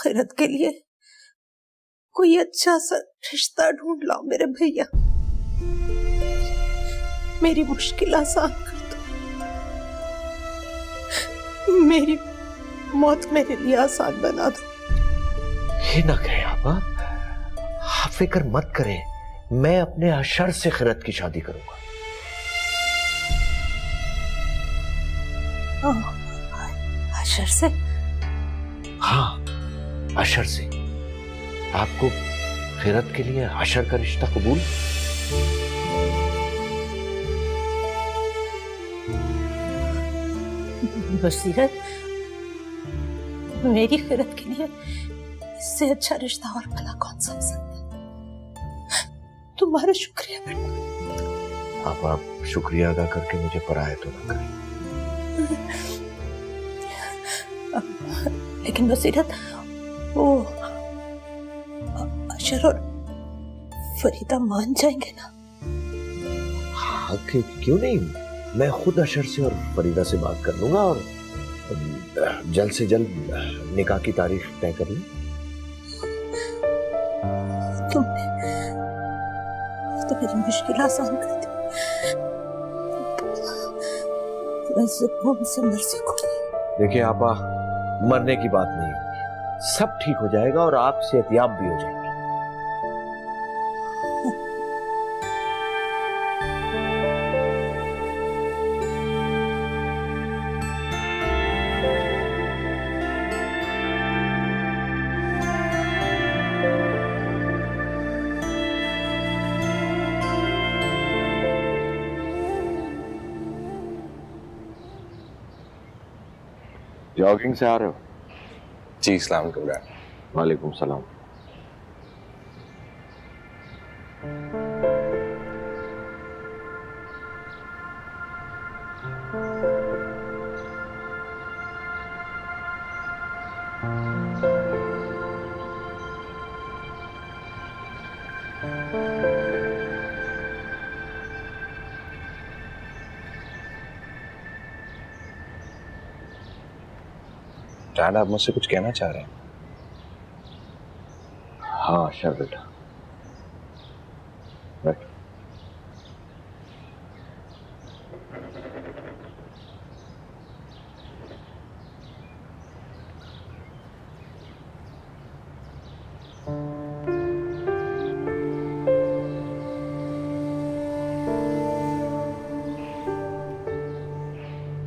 खैरत के लिए कोई अच्छा सा रिश्ता ढूंढ लाओ मेरे भैया, मेरी मुश्किल आसान कर दो, मेरी मौत मेरे लिए आसान बना दो। ये ना कहें आपा, आप फिक्र मत करें, मैं अपने अशर से खैरत की शादी करूंगा। अशर से? हाँ, अशर से। आपको खैरत के लिए अशर का रिश्ता कबूल? बसीरत, मेरी खैरत के लिए इससे अच्छा रिश्ता और भला कौन सा हो सकता है? तुम्हारा शुक्रिया बेटा। आप शुक्रिया अदा करके मुझे पराया तो ना करें। लेकिन बसीरत, वो अशर और फरीदा मान जाएंगे ना? हाँ, क्यों नहीं, मैं खुद अशर से और फरीदा से बात कर लूंगा और जल्द से जल्द निकाह की तारीख तय कर लूं। तुमने तो मेरी मुश्किल आसान कर दी, मैं सुकून से मर सकूं। देखिए आपा, मरने की बात नहीं है, सब ठीक हो जाएगा और आप सेहतियाब भी हो जाएंगे। जॉगिंग से आ रहे हो? जी, अस्सलाम वालेकुम डैड। वालेकुम सलाम। डैड, आप मुझसे कुछ कहना चाह रहे हैं? हाँ अशर बेटा, बैठ।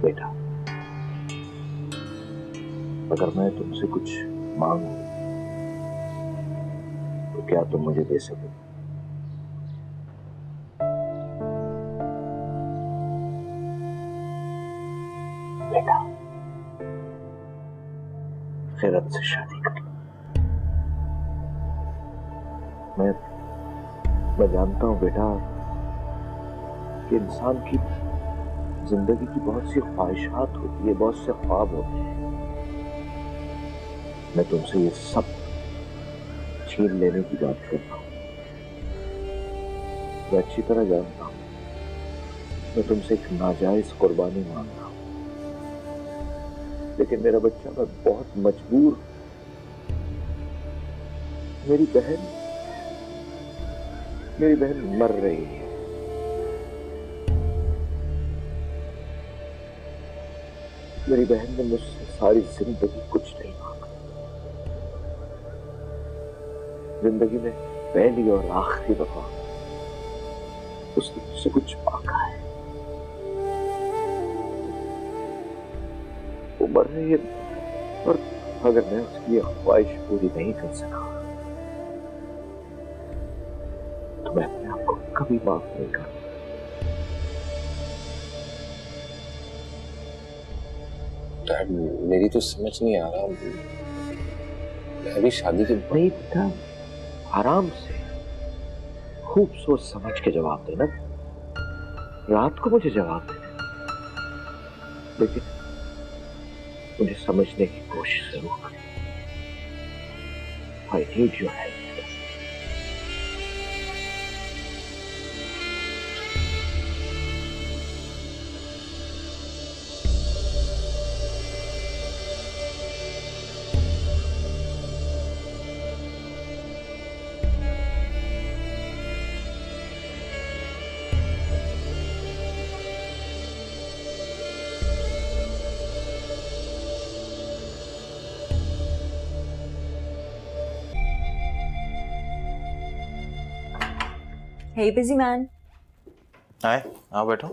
बेटा, अगर मैं तुमसे कुछ मांगूं तो क्या तुम मुझे दे सकोगे? बेटा, खैरत से शादी कर लो। मैं जानता हूं बेटा कि इंसान की जिंदगी की बहुत सी ख्वाहिशात होती है, बहुत से ख्वाब होते हैं। मैं तुमसे ये सब छीन लेने की बात कर रहा हूं। मैं अच्छी तरह जानता हूं, मैं तुमसे एक नाजायज कुर्बानी मांग रहा हूं, लेकिन मेरा बच्चा, मैं बहुत मजबूर। मेरी बहन मर रही है। मेरी बहन ने मुझसे सारी जिंदगी कुछ नहीं मांगा। जिंदगी में पहली और आखिरी दफा उसने मुझसे कुछ मांगा है। वो मर रही है और अगर मैं उसकी ये ख्वाहिश पूरी नहीं कर सका तो मैं अपने आप को कभी माफ नहीं करूंगा। डैड, मेरी तो समझ नहीं आ रहा, मैं अभी शादी के नहीं बेटा, आराम से खूब सोच समझ के जवाब देना। रात को मुझे जवाब देना, लेकिन मुझे समझने की कोशिश जरूर करें। I need your help. Hey, busy man. हाय, आओ बैठो।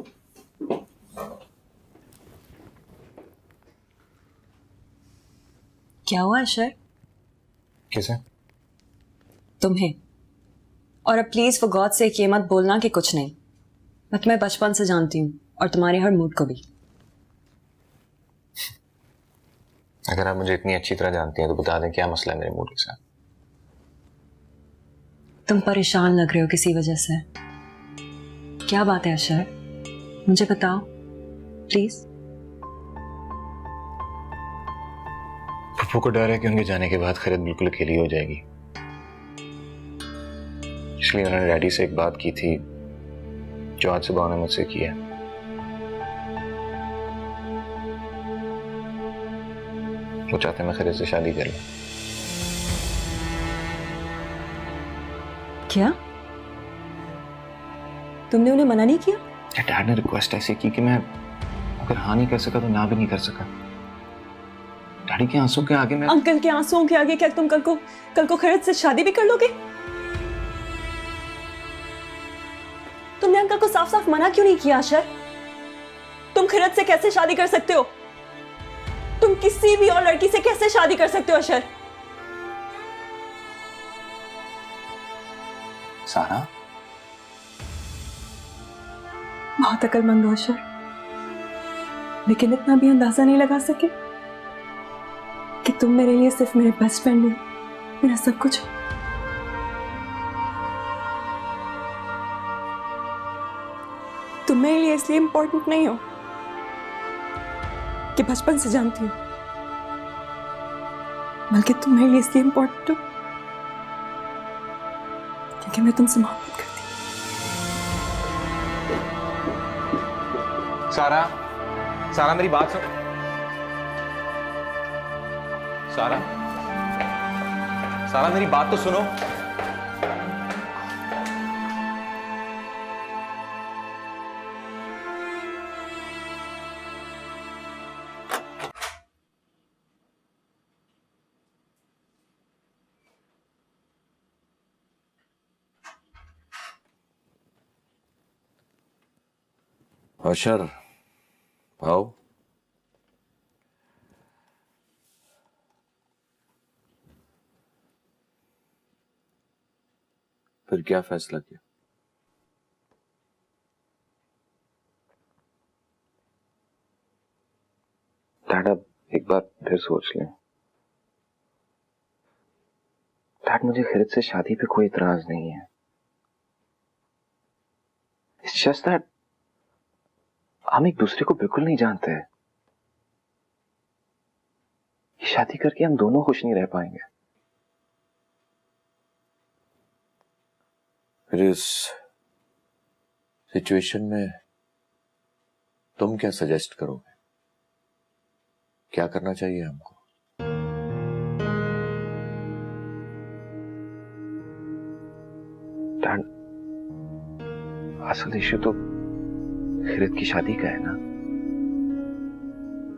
क्या हुआ अशर? किसे? तुम्हें। और अब प्लीज फॉर गॉड से ये मत बोलना कि कुछ नहीं। मैं तुम्हें बचपन से जानती हूँ और तुम्हारे हर मूड को भी। अगर आप मुझे इतनी अच्छी तरह जानती हैं तो बता दें क्या मसला है मेरे मूड के साथ। तुम परेशान लग रहे हो किसी वजह से। क्या बात है अशर? मुझे बताओ प्लीज। पप्पू को डर है कि उनके जाने के बाद खैरत बिल्कुल अकेली हो जाएगी, इसलिए उन्होंने डैडी से एक बात की थी जो आज सुबह उन्होंने मुझसे की है। वो चाहते मैं खैरत से शादी कर लूं। क्या तुमने उन्हें मना नहीं किया? डैड ने रिक्वेस्ट ऐसे की कि मैं अगर हाँ नहीं कर सका तो ना भी नहीं कर सका। डैडी के आंसू के आगे मैं अंकल के आंसुओं के आगे क्या तुम कल को खैरत से शादी भी कर लोगे? तुमने अंकल को साफ साफ मना क्यों नहीं किया अशर? तुम खैरत से कैसे शादी कर सकते हो? तुम किसी भी और लड़की से कैसे शादी कर सकते हो अशर? सारा बहुत अक्लमंद हो अशर, लेकिन इतना भी अंदाजा नहीं लगा सके कि तुम मेरे लिए सिर्फ मेरे बेस्ट फ्रेंड हो, मेरा सब कुछ हो। तुम मेरे लिए इसलिए इंपॉर्टेंट नहीं हो कि बचपन से जानती हूँ, बल्कि तुम मेरे लिए इसलिए इंपॉर्टेंट हो क्योंकि मैं तुमसे मोहब्बत करती हूँ। सारा मेरी बात सुन। सारा मेरी बात तो सुनो। अशर आओ। फिर क्या फैसला किया? डैड अब एक बार फिर सोच लें। डैड मुझे खैरत से शादी पे कोई इतराज नहीं है। इट्स जस्ट दैट हम एक दूसरे को बिल्कुल नहीं जानते हैं। शादी करके हम दोनों खुश नहीं रह पाएंगे। फिर इस सिचुएशन में तुम क्या सजेस्ट करोगे? क्या करना चाहिए हमको? डैड असल इश्यू तो खैरत की शादी का है ना,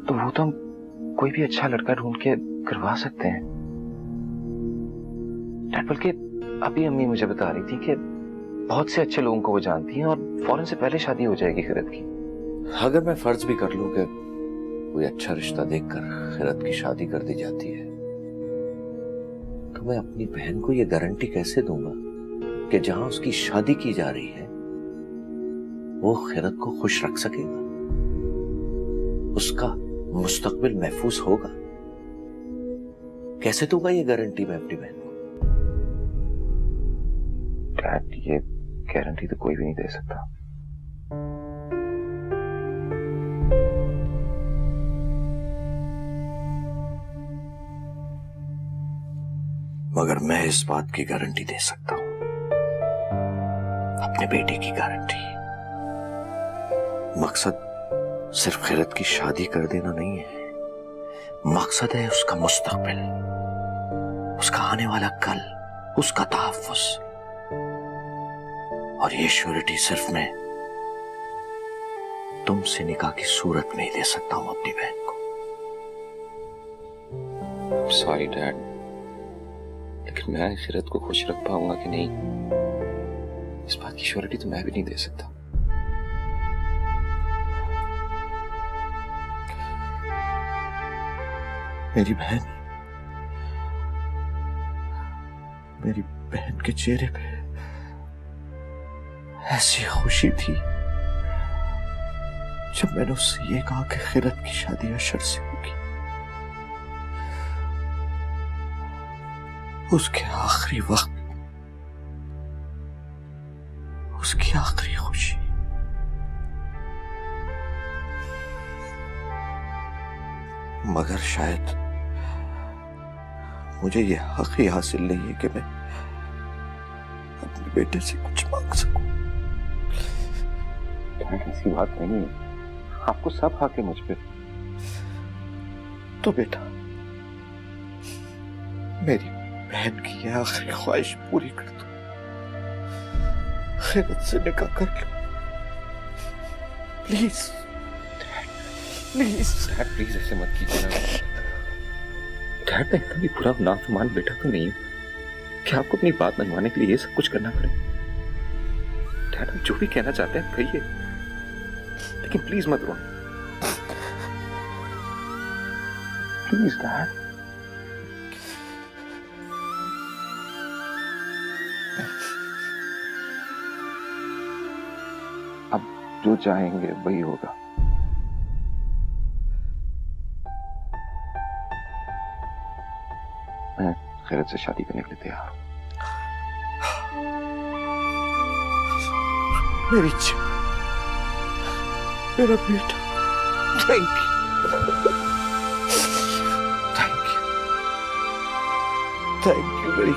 तो वो तो हम कोई भी अच्छा लड़का ढूंढ के करवा सकते हैं। डैड बल्कि अभी अम्मी मुझे बता रही थी कि बहुत से अच्छे लोगों को वो जानती हैं और फौरन से पहले शादी हो जाएगी खैरत की। अगर मैं फर्ज भी कर लूं कि कोई अच्छा रिश्ता देखकर खैरत की शादी कर दी जाती है, तो मैं अपनी बहन को यह गारंटी कैसे दूंगा कि जहां उसकी शादी की जा रही है वो खैरत को खुश रख सकेगा, उसका मुस्तकबिल महफूज होगा? कैसे दूंगा ये गारंटी मैं अपनी बहन को? डैड ये गारंटी तो कोई भी नहीं दे सकता। मगर मैं इस बात की गारंटी दे सकता हूं, अपने बेटे की गारंटी। मकसद सिर्फ खैरत की शादी कर देना नहीं है, मकसद है उसका मुस्तकबिल, उसका आने वाला कल, उसका तहफ्फुज़। और ये श्योरिटी सिर्फ मैं तुमसे निकाह की सूरत में ही दे सकता हूं अपनी बहन को। सॉरी डैड, लेकिन मैं खैरत को खुश रख पाऊंगा कि नहीं इस बात की श्योरिटी तो मैं भी नहीं दे सकता। मेरी बहन के चेहरे पे ऐसी खुशी थी जब मैंने उससे ये कहा कि खिरत की शादी अशर से होगी। उसके आखिरी वक्त, उसकी आखिरी खुशी। मगर शायद मुझे यह हक ही हासिल नहीं है कि मैं अपने बेटे से कुछ मांग सकूं। ऐसी बात नहीं है, आपको सब हक है मुझ पे। तो बेटा, मेरी बहन की यह आखिरी ख्वाहिश पूरी कर दो, खिरत से निकाह कर लो, प्लीज प्लीज। डैड प्लीज ऐसे मत कीजिए ना। डैड मैं इतना भी बुरा नाफरमान बेटा तो नहीं हूं कि आपको अपनी बात मनवाने के लिए ये सब कुछ करना पड़े। डैड आप जो भी कहना चाहते हैं कहिए, लेकिन प्लीज मत रोना। Please dad. अब जो चाहेंगे वही होगा। मैं खैरत से शादी करने के लिए तैयार हूं। मेरी मेरा बेटा, थैंक यू मेरी